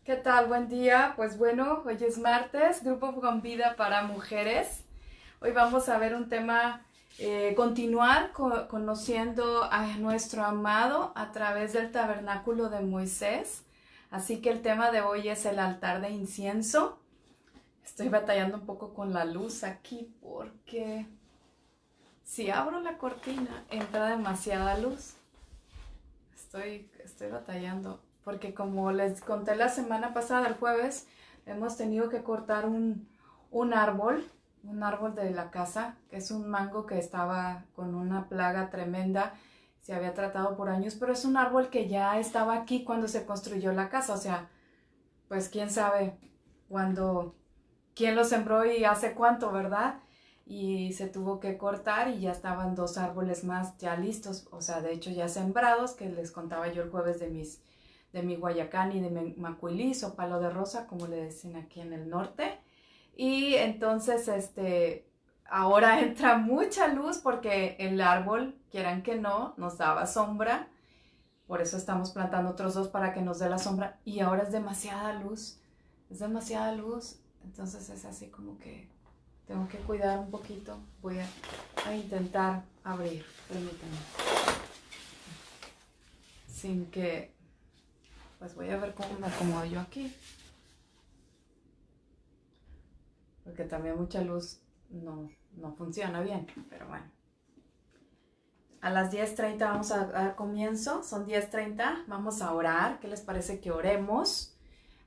¿Qué tal? Buen día. Pues bueno, hoy es martes, Grupo con Vida para Mujeres. Hoy vamos a ver un tema, continuar conociendo a nuestro amado a través del tabernáculo de Moisés. Así que el tema de hoy es el altar de incienso. Estoy batallando un poco con la luz aquí porque si abro la cortina entra demasiada luz. Estoy batallando, porque como les conté la semana pasada, el jueves, hemos tenido que cortar un árbol, un árbol de la casa, que es un mango que estaba con una plaga tremenda, se había tratado por años, pero es un árbol que ya estaba aquí cuando se construyó la casa, o sea, pues quién sabe cuándo, quién lo sembró y hace cuánto, ¿verdad? Y se tuvo que cortar y ya estaban dos árboles más ya listos, o sea, de hecho ya sembrados, que les contaba yo el jueves de mi guayacán y de mi macuilis o palo de rosa, como le dicen aquí en el norte. Y entonces, ahora entra mucha luz porque el árbol, quieran que no, nos daba sombra. Por eso estamos plantando otros dos para que nos dé la sombra. Y ahora es demasiada luz. Es demasiada luz. Entonces es así como que tengo que cuidar un poquito. Voy a intentar abrir. Permítanme. Sin que... Pues voy a ver cómo me acomodo yo aquí. Porque también mucha luz no funciona bien. Pero bueno. A las 10:30 vamos a dar comienzo. Son 10:30. Vamos a orar. ¿Qué les parece que oremos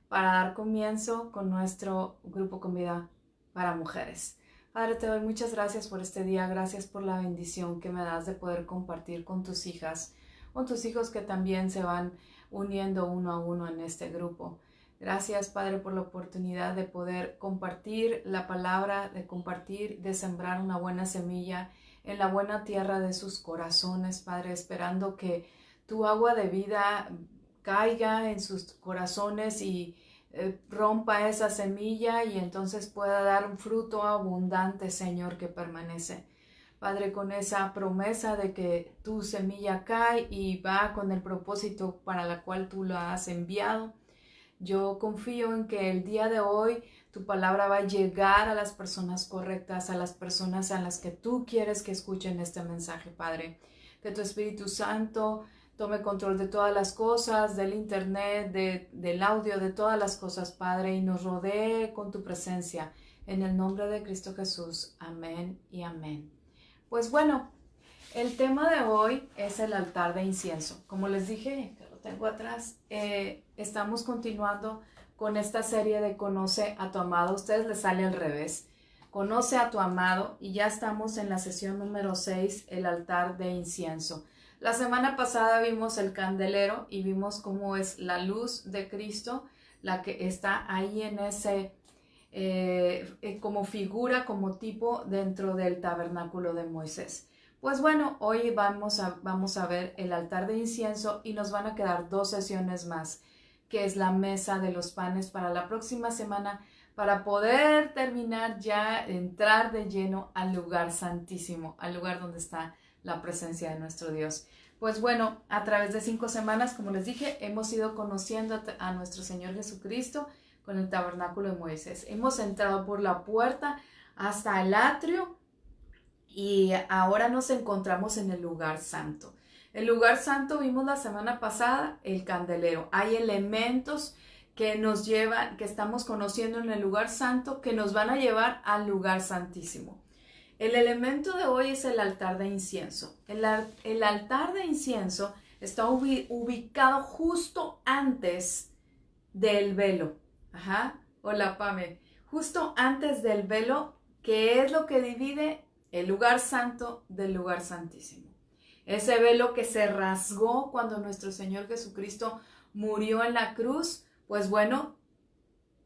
para dar comienzo con nuestro grupo con vida para mujeres? Padre, te doy muchas gracias por este día, gracias por la bendición que me das de poder compartir con tus hijas, con tus hijos que también se van uniendo uno a uno en este grupo. Gracias, Padre, por la oportunidad de poder compartir la palabra, de compartir, de sembrar una buena semilla en la buena tierra de sus corazones, Padre, esperando que tu agua de vida caiga en sus corazones y rompa esa semilla y entonces pueda dar un fruto abundante, Señor, que permanece. Padre, con esa promesa de que tu semilla cae y va con el propósito para la cual tú la has enviado, yo confío en que el día de hoy tu palabra va a llegar a las personas correctas, a las personas a las que tú quieres que escuchen este mensaje, Padre. Que tu Espíritu Santo tome control de todas las cosas, del internet, del audio, de todas las cosas, Padre, y nos rodee con tu presencia. En el nombre de Cristo Jesús. Amén y amén. Pues bueno, el tema de hoy es el altar de incienso. Como les dije, que lo tengo atrás, estamos continuando con esta serie de Conoce a tu amado. A ustedes les sale al revés. Conoce a tu amado y ya estamos en la sesión número 6, el altar de incienso. La semana pasada vimos el candelero y vimos cómo es la luz de Cristo la que está ahí en ese, como figura, como tipo dentro del tabernáculo de Moisés. Pues bueno, hoy vamos a ver el altar de incienso y nos van a quedar 2 sesiones más, que es la mesa de los panes para la próxima semana, para poder terminar ya, entrar de lleno al lugar santísimo, al lugar donde está la presencia de nuestro Dios. Pues bueno, a través de 5 semanas, como les dije, hemos ido conociendo a nuestro Señor Jesucristo con el tabernáculo de Moisés. Hemos entrado por la puerta hasta el atrio y ahora nos encontramos en el lugar santo. El lugar santo vimos la semana pasada, el candelero. Hay elementos que nos llevan, que estamos conociendo en el lugar santo, que nos van a llevar al lugar santísimo. El elemento de hoy es el altar de incienso. El altar de incienso está ubicado justo antes del velo. Ajá. Hola, Pame. Justo antes del velo, que es lo que divide el lugar santo del lugar santísimo. Ese velo que se rasgó cuando nuestro Señor Jesucristo murió en la cruz, pues bueno,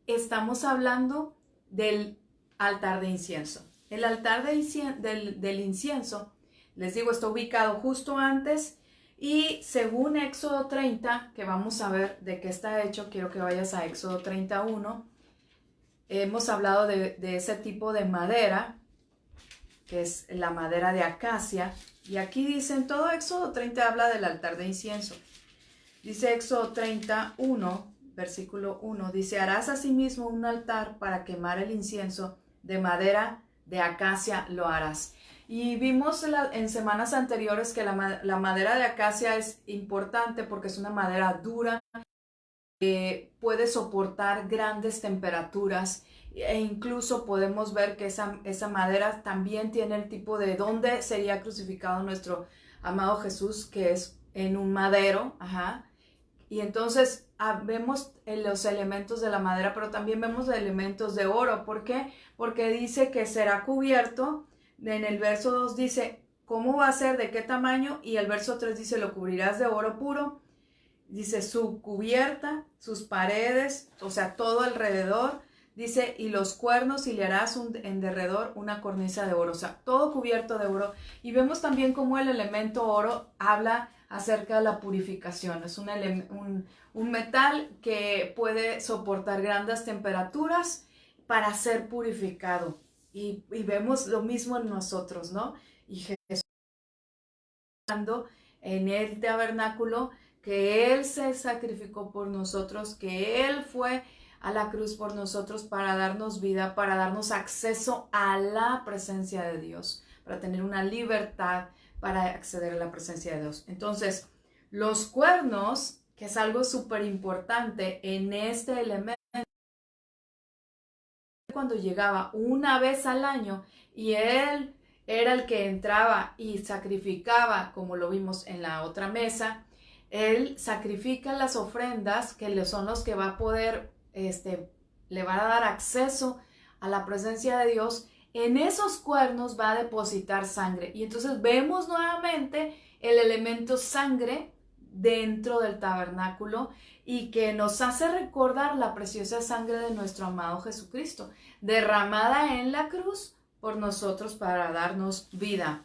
estamos hablando del altar de incienso. El altar del incienso, les digo, está ubicado justo antes y según Éxodo 30, que vamos a ver de qué está hecho, quiero que vayas a Éxodo 31, hemos hablado de ese tipo de madera, que es la madera de acacia, y aquí dice, en todo Éxodo 30 habla del altar de incienso. Dice Éxodo 31, versículo 1, dice, harás asimismo un altar para quemar el incienso, de madera de acacia lo harás. Y vimos en semanas anteriores que la madera de acacia es importante porque es una madera dura, puede soportar grandes temperaturas e incluso podemos ver que esa madera también tiene el tipo de dónde sería crucificado nuestro amado Jesús, que es en un madero, ajá. Y entonces vemos los elementos de la madera, pero también vemos elementos de oro. ¿Por qué? Porque dice que será cubierto. En el verso 2 dice, ¿cómo va a ser? ¿De qué tamaño? Y el verso 3 dice, lo cubrirás de oro puro. Dice, su cubierta, sus paredes, o sea, todo alrededor. Dice, y los cuernos, y le harás en derredor una cornisa de oro. O sea, todo cubierto de oro. Y vemos también cómo el elemento oro habla acerca de la purificación. Es un metal que puede soportar grandes temperaturas para ser purificado. Y vemos lo mismo en nosotros, ¿no? Y Jesús en el tabernáculo, que Él se sacrificó por nosotros, que Él fue a la cruz por nosotros para darnos vida, para darnos acceso a la presencia de Dios, para tener una libertad para acceder a la presencia de Dios. Entonces, los cuernos, que es algo súper importante en este elemento, cuando llegaba una vez al año y Él era el que entraba y sacrificaba, como lo vimos en la otra mesa, Él sacrifica las ofrendas que son los que va a poder, le van a dar acceso a la presencia de Dios. En esos cuernos va a depositar sangre. Y entonces vemos nuevamente el elemento sangre dentro del tabernáculo y que nos hace recordar la preciosa sangre de nuestro amado Jesucristo, derramada en la cruz por nosotros para darnos vida.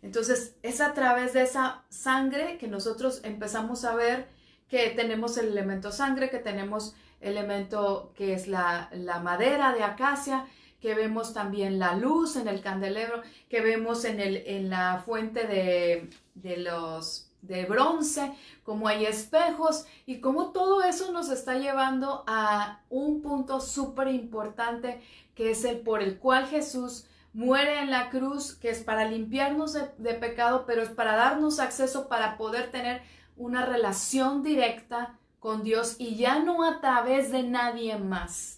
Entonces es a través de esa sangre que nosotros empezamos a ver que tenemos el elemento sangre, que tenemos elemento que es la madera de acacia, que vemos también la luz en el candelabro, que vemos en la fuente de bronce, como hay espejos y como todo eso nos está llevando a un punto súper importante que es el por el cual Jesús muere en la cruz, que es para limpiarnos de pecado, pero es para darnos acceso para poder tener una relación directa con Dios y ya no a través de nadie más.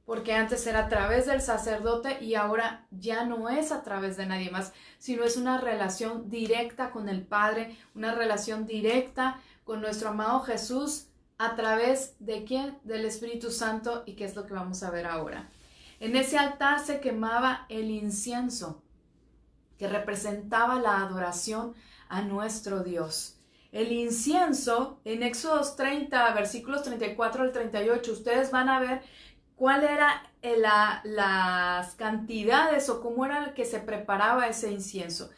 Porque antes era a través del sacerdote y ahora ya no es a través de nadie más, sino es una relación directa con el Padre, una relación directa con nuestro amado Jesús a través de ¿quién? Del Espíritu Santo, y qué es lo que vamos a ver ahora. En ese altar se quemaba el incienso, que representaba la adoración a nuestro Dios. El incienso, en Éxodo 30, versículos 34 al 38, ustedes van a ver cuál era las cantidades o cómo era el que se preparaba ese incienso.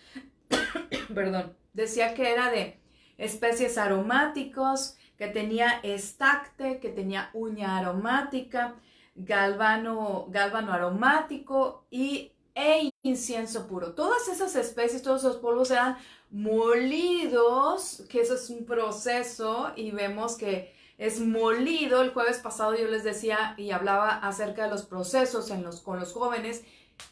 Perdón, decía que era de especies aromáticos, que tenía estacte, que tenía uña aromática, galvano aromático e incienso puro. Todas esas especies, todos esos polvos eran molidos, que eso es un proceso y vemos que es molido. El jueves pasado yo les decía y hablaba acerca de los procesos con los jóvenes.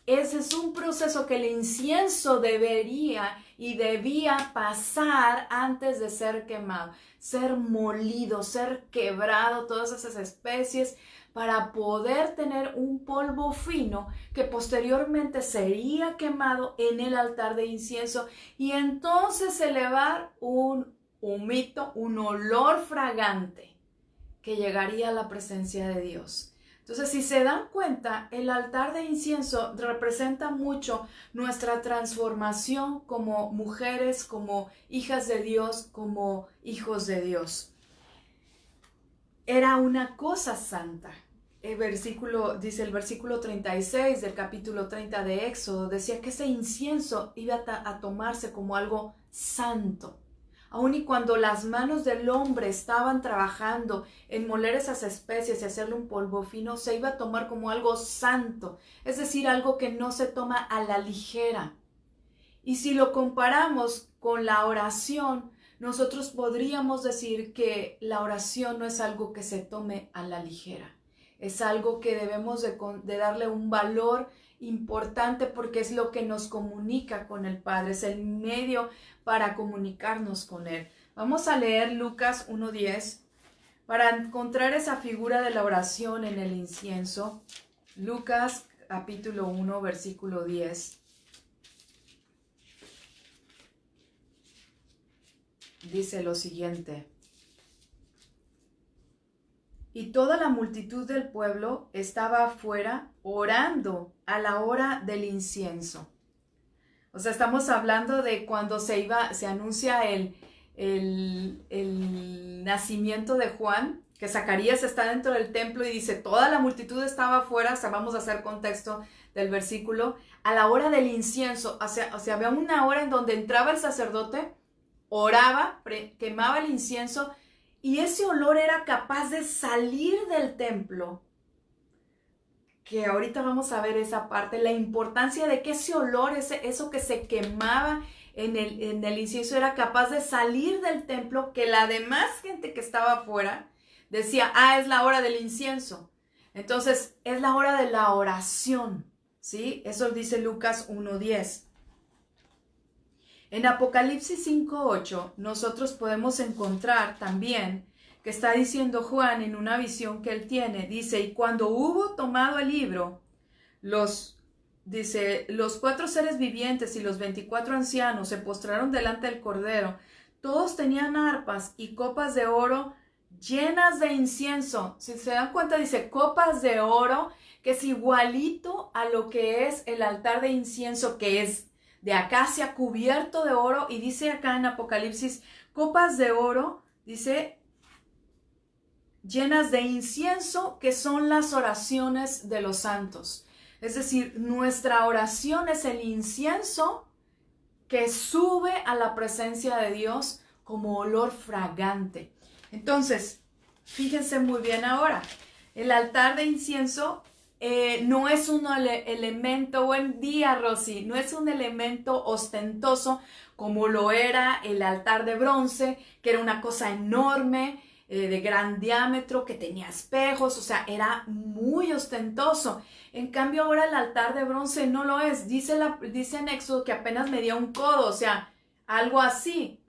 Ese es un proceso que el incienso debería y debía pasar antes de ser quemado, ser molido, ser quebrado, todas esas especies para poder tener un polvo fino que posteriormente sería quemado en el altar de incienso y entonces elevar un humito, un olor fragante que llegaría a la presencia de Dios. Entonces, si se dan cuenta, el altar de incienso representa mucho nuestra transformación como mujeres, como hijas de Dios, como hijos de Dios. Era una cosa santa. Dice el versículo 36 del capítulo 30 de Éxodo, decía que ese incienso iba a tomarse como algo santo. Aun y cuando las manos del hombre estaban trabajando en moler esas especies y hacerle un polvo fino, se iba a tomar como algo santo, es decir, algo que no se toma a la ligera. Y si lo comparamos con la oración, nosotros podríamos decir que la oración no es algo que se tome a la ligera. Es algo que debemos de darle un valor importante porque es lo que nos comunica con el Padre, es el medio para comunicarnos con Él. Vamos a leer Lucas 1:10 para encontrar esa figura de la oración en el incienso. Lucas capítulo 1, versículo 10. Dice lo siguiente: y toda la multitud del pueblo estaba afuera orando a la hora del incienso. O sea, estamos hablando de cuando se anuncia el nacimiento de Juan, que Zacarías está dentro del templo y dice, toda la multitud estaba afuera. O sea, vamos a hacer contexto del versículo, a la hora del incienso. O sea, había una hora en donde entraba el sacerdote, oraba, quemaba el incienso, y ese olor era capaz de salir del templo. Que ahorita vamos a ver esa parte, la importancia de que ese olor, eso que se quemaba en el incienso era capaz de salir del templo, que la demás gente que estaba afuera decía, es la hora del incienso. Entonces, es la hora de la oración, ¿sí? Eso dice Lucas 1:10. En Apocalipsis 5:8 nosotros podemos encontrar también que está diciendo Juan en una visión que él tiene. Dice, y cuando hubo tomado el libro, los 4 seres vivientes y los 24 ancianos se postraron delante del Cordero. Todos tenían arpas y copas de oro llenas de incienso. Si se dan cuenta, dice copas de oro, que es igualito a lo que es el altar de incienso, que es de acacia cubierto de oro. Y dice acá en Apocalipsis, copas de oro, dice, llenas de incienso, que son las oraciones de los santos. Es decir, nuestra oración es el incienso que sube a la presencia de Dios como olor fragante. Entonces, fíjense muy bien ahora, el altar de incienso no es un elemento, buen día Rosy, no es un elemento ostentoso como lo era el altar de bronce, que era una cosa enorme, de gran diámetro, que tenía espejos, o sea, era muy ostentoso. En cambio ahora el altar de bronce no lo es, dice en Éxodo que apenas medía un codo, o sea, algo así,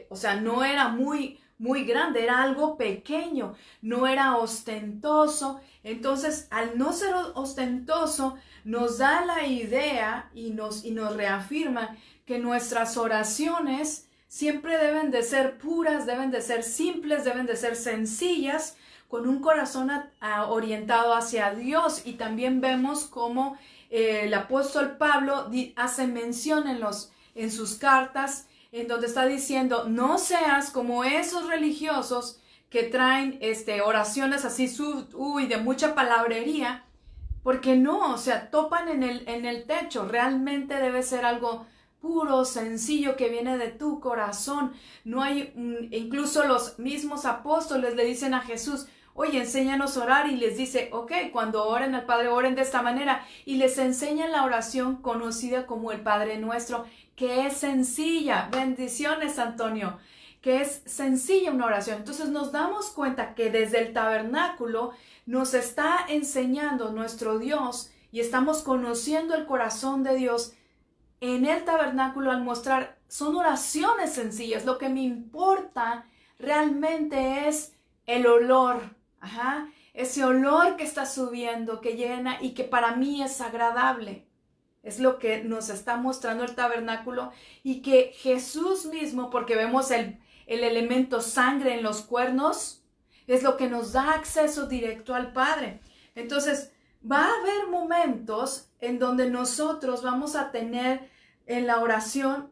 o sea, no era muy grande, era algo pequeño, no era ostentoso. Entonces, al no ser ostentoso, nos da la idea y nos reafirma que nuestras oraciones siempre deben de ser puras, deben de ser simples, deben de ser sencillas, con un corazón orientado hacia Dios. Y también vemos cómo el apóstol Pablo hace mención en sus cartas, en donde está diciendo, no seas como esos religiosos que traen oraciones así de mucha palabrería, porque no, o sea, topan en el techo. Realmente debe ser algo puro, sencillo, que viene de tu corazón. No hay, incluso los mismos apóstoles le dicen a Jesús, oye, enséñanos a orar, y les dice, ok, cuando oren al Padre, oren de esta manera, y les enseñan la oración conocida como el Padre Nuestro, que es sencilla. Bendiciones, Antonio, que es sencilla una oración. Entonces nos damos cuenta que desde el tabernáculo nos está enseñando nuestro Dios, y estamos conociendo el corazón de Dios en el tabernáculo al mostrar, son oraciones sencillas. Lo que me importa realmente es el olor, ese olor que está subiendo, que llena y que para mí es agradable. Es lo que nos está mostrando el tabernáculo, y que Jesús mismo, porque vemos el elemento sangre en los cuernos, es lo que nos da acceso directo al Padre. Entonces, va a haber momentos en donde nosotros vamos a tener en la oración,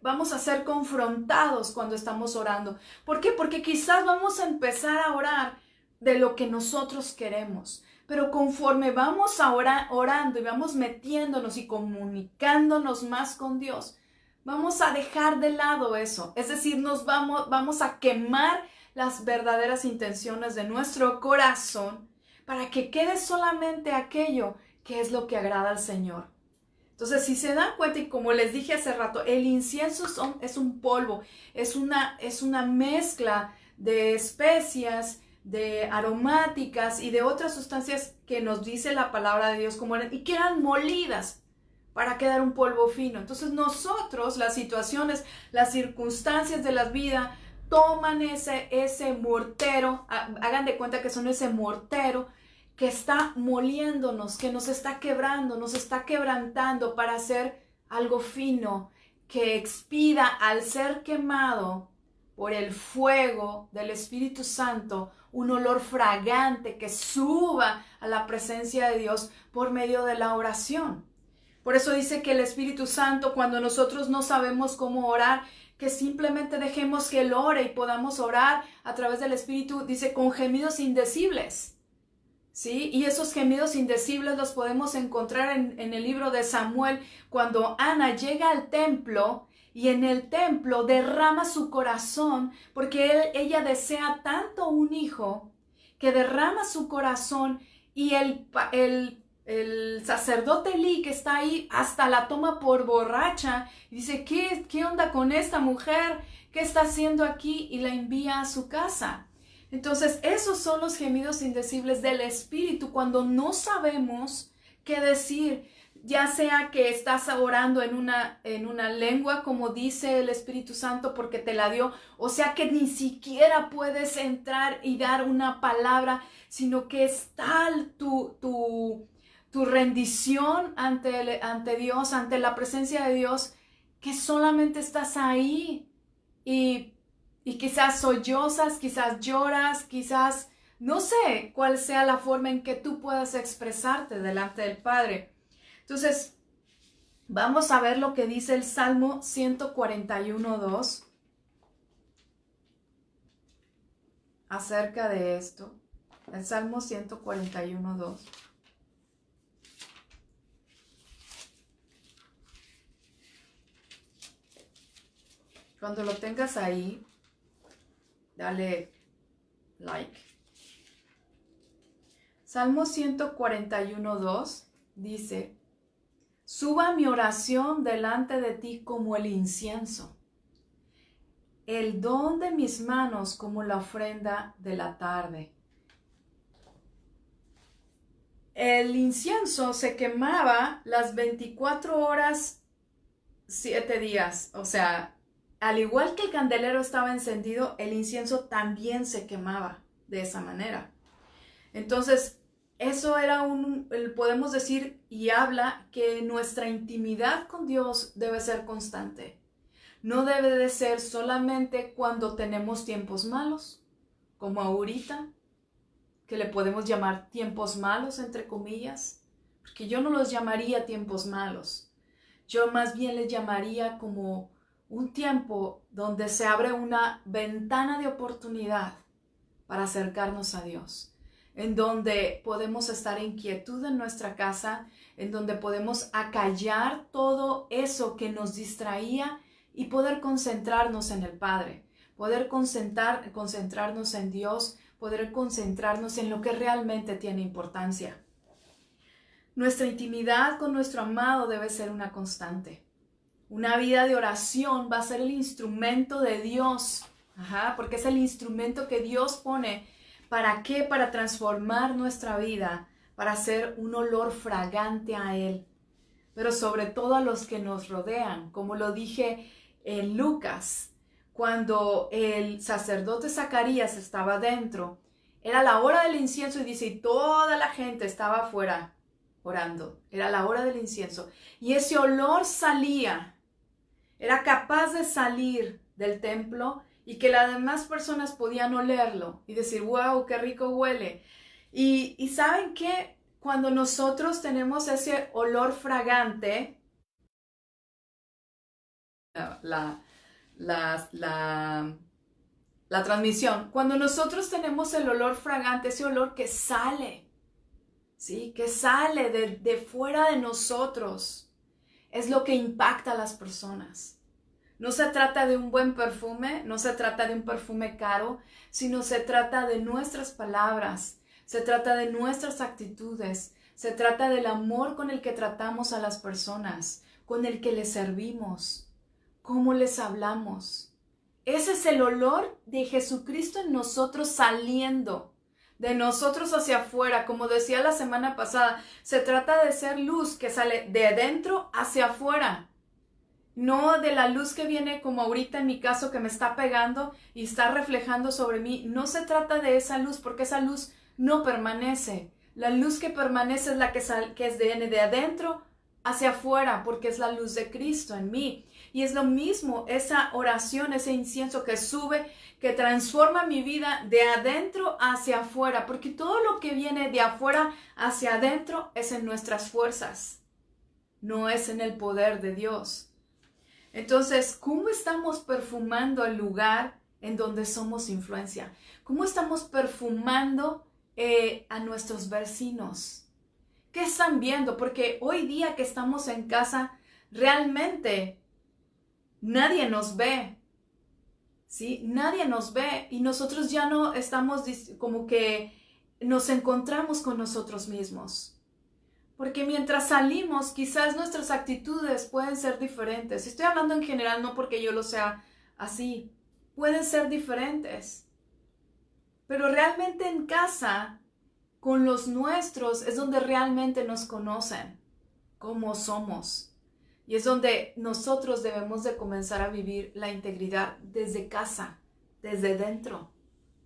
vamos a ser confrontados cuando estamos orando. ¿Por qué? Porque quizás vamos a empezar a orar de lo que nosotros queremos, pero conforme vamos orando y vamos metiéndonos y comunicándonos más con Dios, vamos a dejar de lado eso. Es decir, vamos a quemar las verdaderas intenciones de nuestro corazón para que quede solamente aquello que es lo que agrada al Señor. Entonces, si se dan cuenta, y como les dije hace rato, el incienso es un polvo, es una mezcla de especias, de aromáticas y de otras sustancias que nos dice la palabra de Dios como eran, y que eran molidas para quedar un polvo fino. Entonces nosotros, las situaciones, las circunstancias de la vida, toman ese mortero, hagan de cuenta que son ese mortero que está moliéndonos, que nos está quebrando, nos está quebrantando para hacer algo fino, que expida al ser quemado por el fuego del Espíritu Santo, un olor fragante que suba a la presencia de Dios por medio de la oración. Por eso dice que el Espíritu Santo, cuando nosotros no sabemos cómo orar, que simplemente dejemos que Él ore y podamos orar a través del Espíritu, dice, con gemidos indecibles. ¿Sí? Y esos gemidos indecibles los podemos encontrar en el libro de Samuel, cuando Ana llega al templo y en el templo derrama su corazón, porque ella desea tanto un hijo, que derrama su corazón, y el sacerdote Elí, que está ahí, hasta la toma por borracha y dice, ¿qué onda con esta mujer? ¿Qué está haciendo aquí? Y la envía a su casa. Entonces, esos son los gemidos indecibles del Espíritu, cuando no sabemos qué decir, ya sea que estás orando en una lengua, como dice el Espíritu Santo, porque te la dio, o sea que ni siquiera puedes entrar y dar una palabra, sino que es tal tu rendición ante Dios, ante la presencia de Dios, que solamente estás ahí y quizás sollozas, quizás lloras, quizás no sé cuál sea la forma en que tú puedas expresarte delante del Padre. Entonces, vamos a ver lo que dice el Salmo 141:2 acerca de esto. El Salmo 141:2. Cuando lo tengas ahí, dale like. Salmo 141:2 dice, suba mi oración delante de ti como el incienso, el don de mis manos como la ofrenda de la tarde. El incienso se quemaba las 24 horas, 7 días, o sea, al igual que el candelero estaba encendido, el incienso también se quemaba de esa manera. Entonces, eso era podemos decir, y habla que nuestra intimidad con Dios debe ser constante. No debe de ser solamente cuando tenemos tiempos malos, como ahorita, que le podemos llamar tiempos malos, entre comillas, porque yo no los llamaría tiempos malos. Yo más bien les llamaría como un tiempo donde se abre una ventana de oportunidad para acercarnos a Dios, en donde podemos estar en quietud en nuestra casa, en donde podemos acallar todo eso que nos distraía y poder concentrarnos en el Padre, poder concentrarnos en Dios, poder concentrarnos en lo que realmente tiene importancia. Nuestra intimidad con nuestro amado debe ser una constante. Una vida de oración va a ser el instrumento de Dios, porque es el instrumento que Dios pone. ¿Para qué? Para transformar nuestra vida, para hacer un olor fragante a Él, pero sobre todo a los que nos rodean, como lo dije en Lucas, cuando el sacerdote Zacarías estaba dentro, era la hora del incienso y dice, y toda la gente estaba afuera orando, era la hora del incienso, y ese olor salía, era capaz de salir del templo y que las demás personas podían olerlo y decir, wow, qué rico huele. Y ¿saben qué? Cuando nosotros tenemos ese olor fragante, la transmisión, cuando nosotros tenemos el olor fragante, ese olor que sale, ¿sí? Que sale de fuera de nosotros, es lo que impacta a las personas. No se trata de un buen perfume, no se trata de un perfume caro, sino se trata de nuestras palabras, se trata de nuestras actitudes, Se trata del amor con el que tratamos a las personas, con el que les servimos, cómo les hablamos. Ese es el olor de Jesucristo en nosotros saliendo, de nosotros hacia afuera. Como decía la semana pasada, se trata de ser luz que sale de adentro hacia afuera. No de la luz que viene como ahorita en mi caso que me está pegando y está reflejando sobre mí. No se trata de esa luz porque esa luz no permanece. La luz que permanece es la que es de adentro hacia afuera porque es la luz de Cristo en mí. Y es lo mismo, esa oración, ese incienso que sube, que transforma mi vida de adentro hacia afuera. Porque todo lo que viene de afuera hacia adentro es en nuestras fuerzas. No es en el poder de Dios. Entonces, ¿cómo estamos perfumando el lugar en donde somos influencia? ¿Cómo estamos perfumando a nuestros vecinos? ¿Qué están viendo? Porque hoy día que estamos en casa, realmente nadie nos ve, ¿sí? Nadie nos ve y nosotros ya no estamos como que nos encontramos con nosotros mismos. Porque mientras salimos, quizás nuestras actitudes pueden ser diferentes. Estoy hablando en general, no porque yo lo sea así. Pueden ser diferentes. Pero realmente en casa, con los nuestros, es donde realmente nos conocen, cómo somos. Y es donde nosotros debemos de comenzar a vivir la integridad desde casa, desde dentro,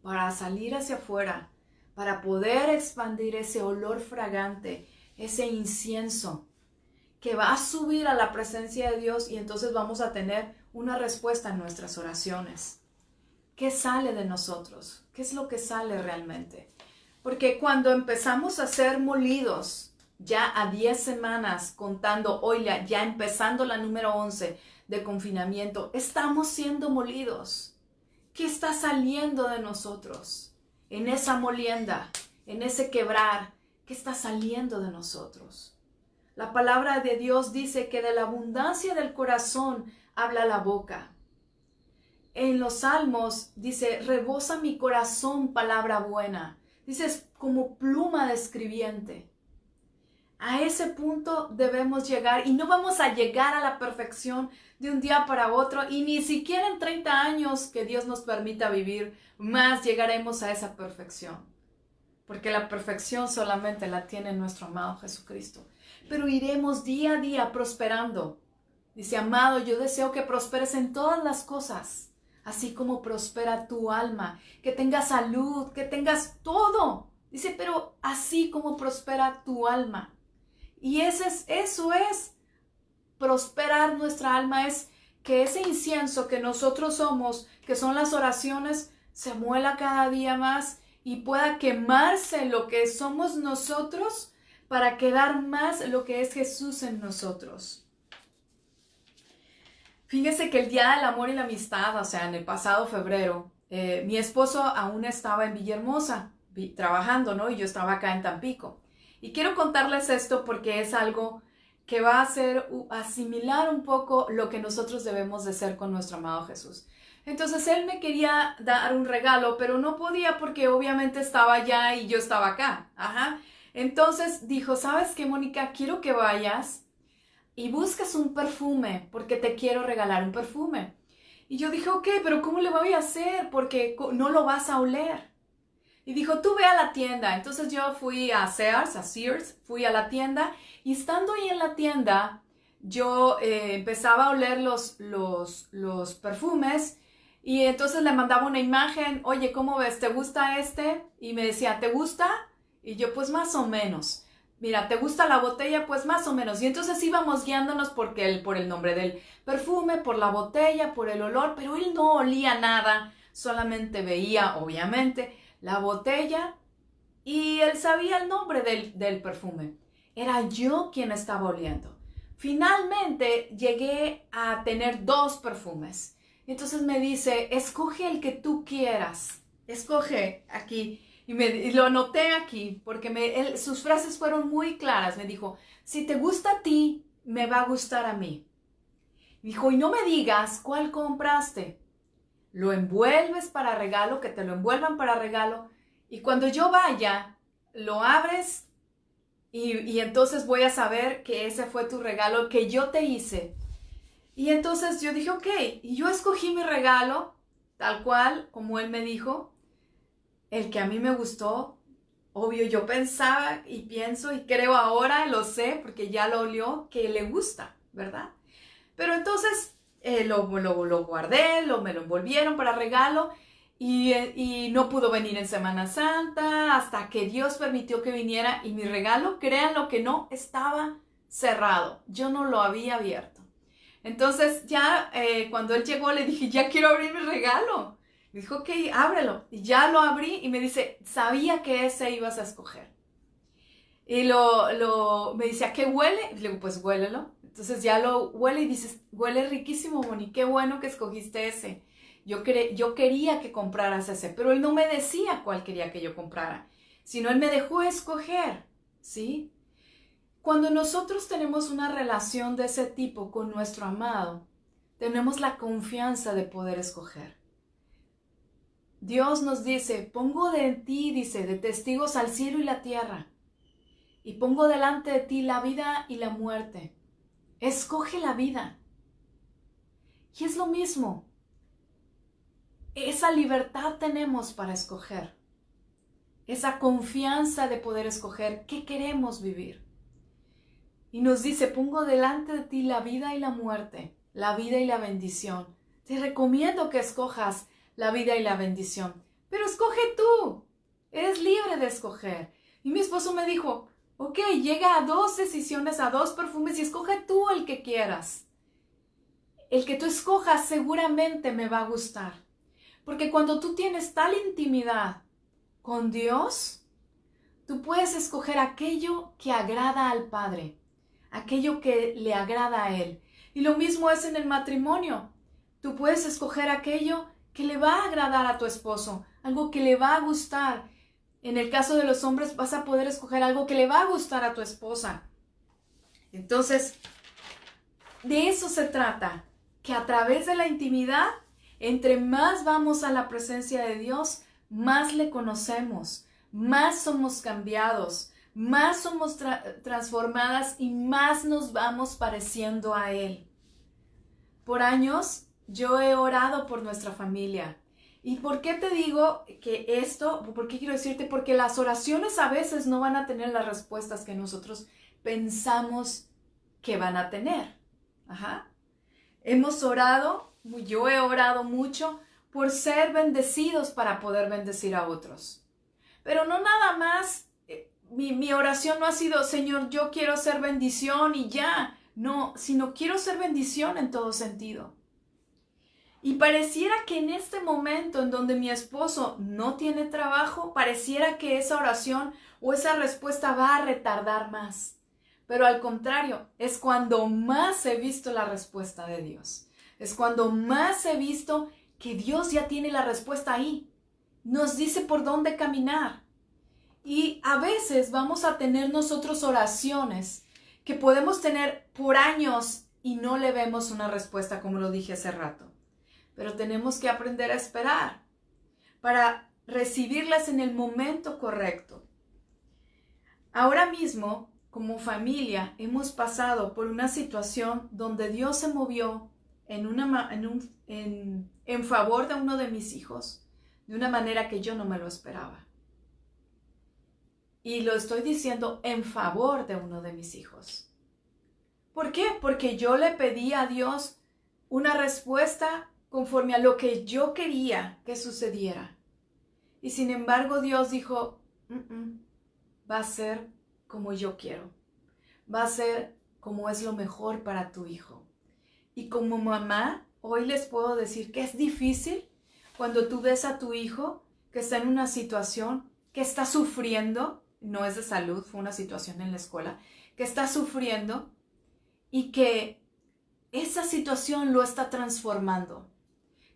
para salir hacia afuera, para poder expandir ese olor fragante, ese incienso que va a subir a la presencia de Dios y entonces vamos a tener una respuesta en nuestras oraciones. ¿Qué sale de nosotros? ¿Qué es lo que sale realmente? Porque cuando empezamos a ser molidos, ya a 10 semanas contando, hoy ya empezando la número 11 de confinamiento, estamos siendo molidos. ¿Qué está saliendo de nosotros? En esa molienda, en ese quebrar, ¿qué está saliendo de nosotros? La palabra de Dios dice que de la abundancia del corazón habla la boca. En los Salmos dice, rebosa mi corazón palabra buena. Dice, es como pluma de escribiente. A ese punto debemos llegar y no vamos a llegar a la perfección de un día para otro y ni siquiera en 30 años que Dios nos permita vivir más llegaremos a esa perfección. Porque la perfección solamente la tiene nuestro amado Jesucristo. Pero iremos día a día prosperando. Dice, amado, yo deseo que prosperes en todas las cosas, así como prospera tu alma, que tengas salud, que tengas todo. Dice, pero así como prospera tu alma. Y eso es prosperar nuestra alma, es que ese incienso que nosotros somos, que son las oraciones, se muela cada día más y pueda quemarse lo que somos nosotros para quedar más lo que es Jesús en nosotros. Fíjese que el Día del Amor y la Amistad, o sea, en el pasado febrero, mi esposo aún estaba en Villahermosa trabajando, ¿no? Y yo estaba acá en Tampico. Y quiero contarles esto porque es algo que va a hacer asimilar un poco lo que nosotros debemos de ser con nuestro amado Jesús. Entonces él me quería dar un regalo, pero no podía porque obviamente estaba allá y yo estaba acá. Ajá. Entonces dijo, ¿sabes qué, Mónica? Quiero que vayas y busques un perfume porque te quiero regalar un perfume. Y yo dije, ok, pero ¿cómo le voy a hacer? Porque no lo vas a oler. Y dijo, tú ve a la tienda. Entonces yo fui a Sears, fui a la tienda y estando ahí en la tienda, yo empezaba a oler los perfumes y entonces le mandaba una imagen, oye, ¿cómo ves? ¿Te gusta este? Y me decía, ¿te gusta? Y yo, pues más o menos. Mira, ¿te gusta la botella? Pues más o menos. Y entonces íbamos guiándonos por el nombre del perfume, por la botella, por el olor, pero él no olía nada, solamente veía, obviamente, la botella y él sabía el nombre del perfume. Era yo quien estaba oliendo. Finalmente llegué a tener 2 perfumes. Entonces me dice, escoge el que tú quieras. Escoge aquí. Y lo anoté aquí porque sus frases fueron muy claras. Me dijo, si te gusta a ti, me va a gustar a mí. Dijo, y no me digas cuál compraste. Lo envuelves para regalo, que te lo envuelvan para regalo. Y cuando yo vaya, lo abres y entonces voy a saber que ese fue tu regalo que yo te hice. Y entonces yo dije, ok, y yo escogí mi regalo, tal cual, como él me dijo, el que a mí me gustó. Obvio, yo pensaba y pienso y creo ahora, lo sé, porque ya lo olió, que le gusta, ¿verdad? Pero entonces lo guardé, me lo envolvieron para regalo y no pudo venir en Semana Santa hasta que Dios permitió que viniera y mi regalo, créanlo que no, estaba cerrado. Yo no lo había abierto. Entonces ya cuando él llegó le dije, ya quiero abrir mi regalo. Me dijo, ok, ábrelo. Y ya lo abrí y me dice, sabía que ese ibas a escoger. Y me dice, ¿a qué huele? Y le digo, pues huélelo. Entonces ya lo huele y dices, huele riquísimo, Moni, qué bueno que escogiste ese. Yo quería que compraras ese, pero él no me decía cuál quería que yo comprara, sino él me dejó escoger, ¿sí? Cuando nosotros tenemos una relación de ese tipo con nuestro amado, tenemos la confianza de poder escoger. Dios nos dice, pongo de ti, dice, de testigos al cielo y la tierra, y pongo delante de ti la vida y la muerte. Escoge la vida. Y es lo mismo. Esa libertad tenemos para escoger. Esa confianza de poder escoger qué queremos vivir. Y nos dice, pongo delante de ti la vida y la muerte, la vida y la bendición. Te recomiendo que escojas la vida y la bendición. Pero escoge tú. Eres libre de escoger. Y mi esposo me dijo, ok, llega a 2 decisiones, a 2 perfumes y escoge tú el que quieras. El que tú escojas seguramente me va a gustar. Porque cuando tú tienes tal intimidad con Dios, tú puedes escoger aquello que agrada al Padre, aquello que le agrada a Él. Y lo mismo es en el matrimonio. Tú puedes escoger aquello que le va a agradar a tu esposo, algo que le va a gustar. En el caso de los hombres vas a poder escoger algo que le va a gustar a tu esposa. Entonces, de eso se trata, que a través de la intimidad, entre más vamos a la presencia de Dios, más le conocemos, más somos cambiados, más somos transformadas y más nos vamos pareciendo a Él. Por años yo he orado por nuestra familia. ¿Y por qué te digo que esto? ¿Por qué quiero decirte? Porque las oraciones a veces no van a tener las respuestas que nosotros pensamos que van a tener. Ajá. Hemos orado, yo he orado mucho por ser bendecidos para poder bendecir a otros. Pero no nada más, mi oración no ha sido, Señor, yo quiero ser bendición y ya. No, sino quiero ser bendición en todo sentido. Y pareciera que en este momento en donde mi esposo no tiene trabajo, pareciera que esa oración o esa respuesta va a retardar más. Pero al contrario, es cuando más he visto la respuesta de Dios. Es cuando más he visto que Dios ya tiene la respuesta ahí. Nos dice por dónde caminar. Y a veces vamos a tener nosotros oraciones que podemos tener por años y no le vemos una respuesta, como lo dije hace rato. Pero tenemos que aprender a esperar para recibirlas en el momento correcto. Ahora mismo, como familia, hemos pasado por una situación donde Dios se movió en favor de uno de mis hijos de una manera que yo no me lo esperaba. Y lo estoy diciendo en favor de uno de mis hijos. ¿Por qué? Porque yo le pedí a Dios una respuesta conforme a lo que yo quería que sucediera. Y sin embargo Dios dijo, va a ser como yo quiero. Va a ser como es lo mejor para tu hijo. Y como mamá, hoy les puedo decir que es difícil cuando tú ves a tu hijo que está en una situación que está sufriendo, no es de salud, fue una situación en la escuela, que está sufriendo y que esa situación lo está transformando.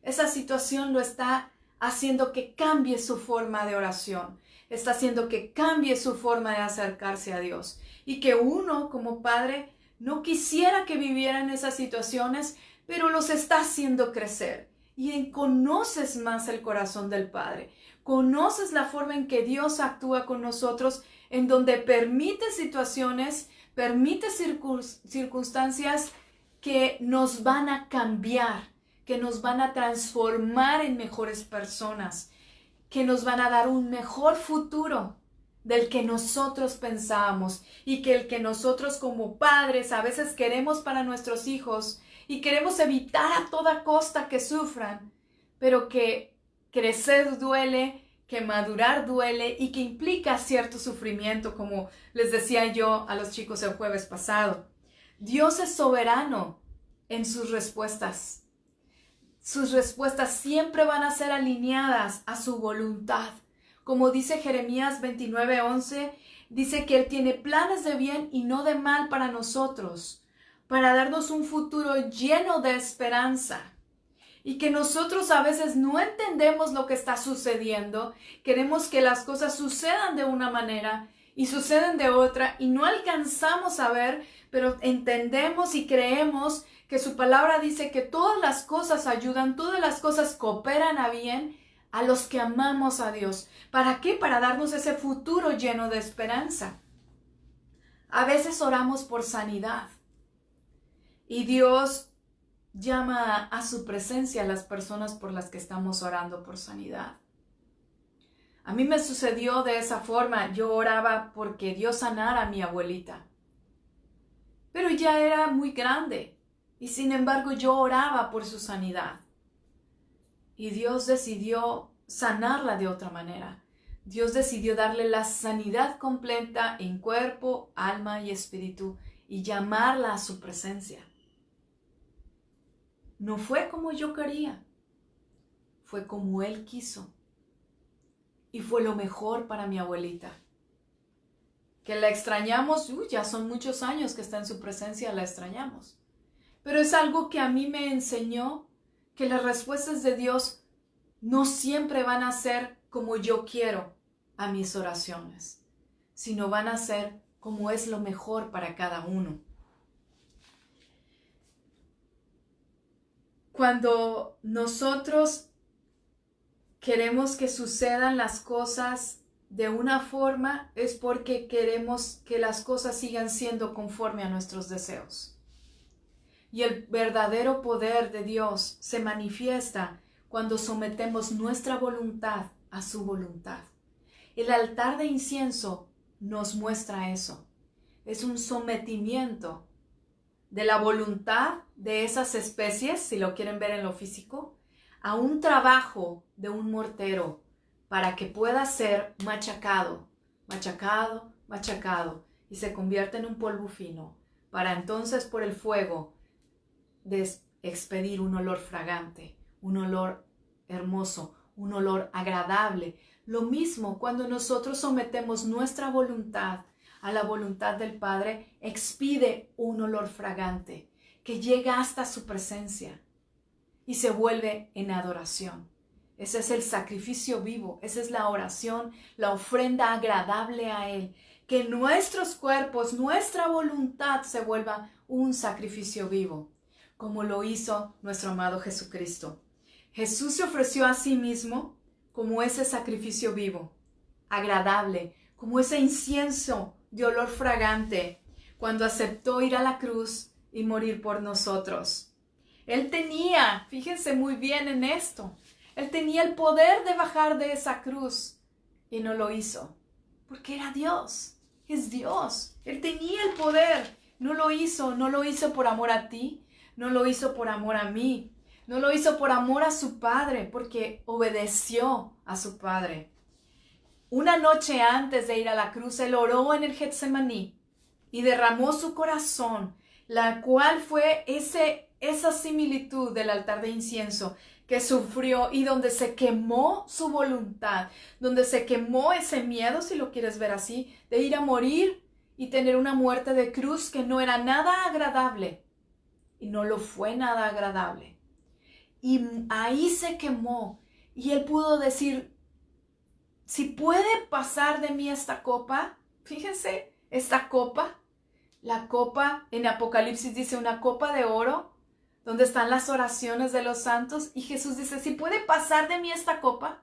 Esa situación lo está haciendo que cambie su forma de oración, está haciendo que cambie su forma de acercarse a Dios. Y que uno como padre no quisiera que viviera en esas situaciones, pero los está haciendo crecer. y conoces más el corazón del Padre. Conoces la forma en que Dios actúa con nosotros, en donde permite situaciones, permite circunstancias que nos van a cambiar, que nos van a transformar en mejores personas, que nos van a dar un mejor futuro del que nosotros pensábamos y que el que nosotros como padres a veces queremos para nuestros hijos y queremos evitar a toda costa que sufran, pero que crecer duele, que madurar duele y que implica cierto sufrimiento, como les decía yo a los chicos el jueves pasado. Dios es soberano en sus respuestas. Sus respuestas siempre van a ser alineadas a su voluntad. Como dice Jeremías 29:11, dice que Él tiene planes de bien y no de mal para nosotros, para darnos un futuro lleno de esperanza. Y que nosotros a veces no entendemos lo que está sucediendo, queremos que las cosas sucedan de una manera y suceden de otra y no alcanzamos a ver, pero entendemos y creemos que su palabra dice que todas las cosas ayudan, todas las cosas cooperan a bien a los que amamos a Dios. ¿Para qué? Para darnos ese futuro lleno de esperanza. A veces oramos por sanidad y Dios llama a su presencia a las personas por las que estamos orando por sanidad. A mí me sucedió de esa forma. Yo oraba porque Dios sanara a mi abuelita, pero ya era muy grande y sin embargo yo oraba por su sanidad. Y Dios decidió sanarla de otra manera. Dios decidió darle la sanidad completa en cuerpo, alma y espíritu y llamarla a su presencia. No fue como yo quería, fue como Él quiso. Y fue lo mejor para mi abuelita. Que la extrañamos, ya son muchos años que está en su presencia, la extrañamos. Pero es algo que a mí me enseñó que las respuestas de Dios no siempre van a ser como yo quiero a mis oraciones, sino van a ser como es lo mejor para cada uno. Cuando nosotros queremos que sucedan las cosas de una forma, es porque queremos que las cosas sigan siendo conforme a nuestros deseos. Y el verdadero poder de Dios se manifiesta cuando sometemos nuestra voluntad a su voluntad. El altar de incienso nos muestra eso. Es un sometimiento de la voluntad de esas especies, si lo quieren ver en lo físico, a un trabajo de un mortero para que pueda ser machacado, machacado, machacado y se convierta en un polvo fino, para entonces por el fuego expedir un olor fragante, un olor hermoso, un olor agradable. Lo mismo cuando nosotros sometemos nuestra voluntad a la voluntad del Padre, expide un olor fragante que llega hasta su presencia y se vuelve en adoración. Ese es el sacrificio vivo, esa es la oración, la ofrenda agradable a Él. Que nuestros cuerpos, nuestra voluntad se vuelva un sacrificio vivo, como lo hizo nuestro amado Jesucristo. Jesús se ofreció a sí mismo como ese sacrificio vivo, agradable, como ese incienso de olor fragante, cuando aceptó ir a la cruz y morir por nosotros. Él tenía, fíjense muy bien en esto, Él tenía el poder de bajar de esa cruz y no lo hizo, porque era Dios, es Dios. Él tenía el poder, no lo hizo por amor a ti, no lo hizo por amor a mí, no lo hizo por amor a su Padre, porque obedeció a su Padre. Una noche antes de ir a la cruz, Él oró en el Getsemaní y derramó su corazón, la cual fue esa similitud del altar de incienso que sufrió y donde se quemó su voluntad, donde se quemó ese miedo, si lo quieres ver así, de ir a morir y tener una muerte de cruz que no era nada agradable y no lo fue nada agradable. Y ahí se quemó y Él pudo decir, si puede pasar de mí esta copa, fíjense, esta copa, la copa en Apocalipsis dice una copa de oro, donde están las oraciones de los santos. Y Jesús dice, si puede pasar de mí esta copa,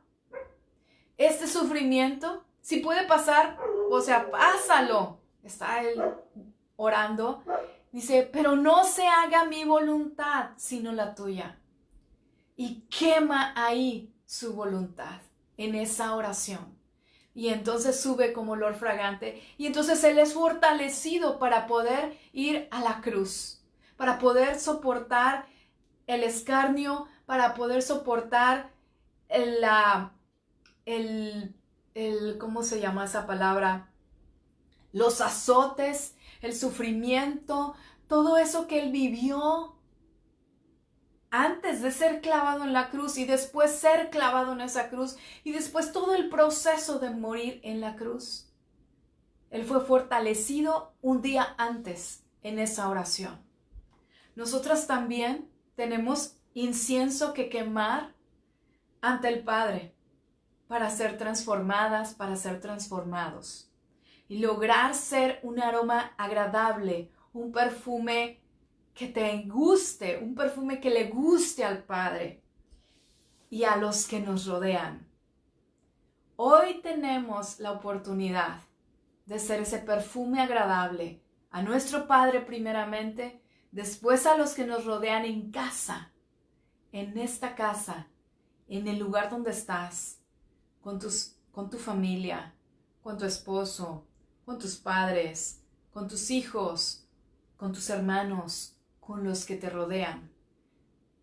este sufrimiento, si puede pasar, o sea, pásalo. Está él orando. Dice, pero no se haga mi voluntad, sino la tuya. Y quema ahí su voluntad, en esa oración. Y entonces sube como olor fragante. Y entonces Él es fortalecido para poder ir a la cruz, para poder soportar el escarnio, para poder soportar ¿cómo se llama esa palabra? Los azotes, el sufrimiento, todo eso que Él vivió antes de ser clavado en la cruz y después ser clavado en esa cruz y después todo el proceso de morir en la cruz. Él fue fortalecido un día antes en esa oración. Nosotras también tenemos incienso que quemar ante el Padre para ser transformadas, para ser transformados y lograr ser un aroma agradable, un perfume que te guste, un perfume que le guste al Padre y a los que nos rodean. Hoy tenemos la oportunidad de ser ese perfume agradable a nuestro Padre primeramente, después a los que nos rodean en casa, en esta casa, en el lugar donde estás, con tu familia, con tu esposo, con tus padres, con tus hijos, con tus hermanos, con los que te rodean,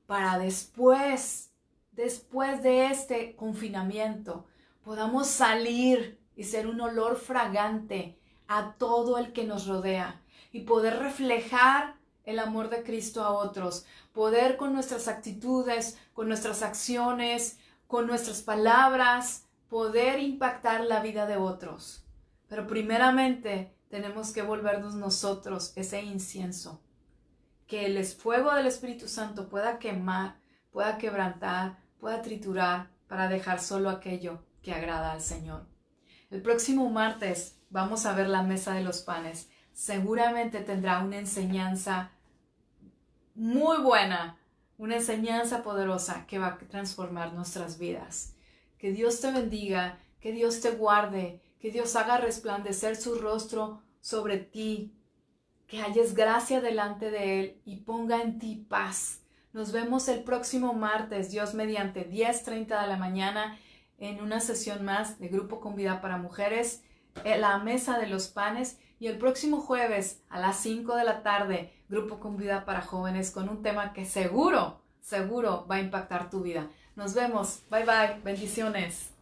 para después de este confinamiento, podamos salir y ser un olor fragante a todo el que nos rodea y poder reflejar el amor de Cristo a otros, poder con nuestras actitudes, con nuestras acciones, con nuestras palabras, poder impactar la vida de otros. Pero primeramente tenemos que volvernos nosotros ese incienso, que el fuego del Espíritu Santo pueda quemar, pueda quebrantar, pueda triturar para dejar solo aquello que agrada al Señor. El próximo martes vamos a ver la mesa de los panes. Seguramente tendrá una enseñanza muy buena, una enseñanza poderosa que va a transformar nuestras vidas. Que Dios te bendiga, que Dios te guarde, que Dios haga resplandecer su rostro sobre ti, que halles gracia delante de Él y ponga en ti paz. Nos vemos el próximo martes, Dios mediante, 10:30 de la mañana, en una sesión más de Grupo Con Vida para Mujeres, la mesa de los panes, y el próximo jueves a las 5 de la tarde, Grupo Con Vida para Jóvenes, con un tema que seguro va a impactar tu vida. Nos vemos. Bye bye. Bendiciones.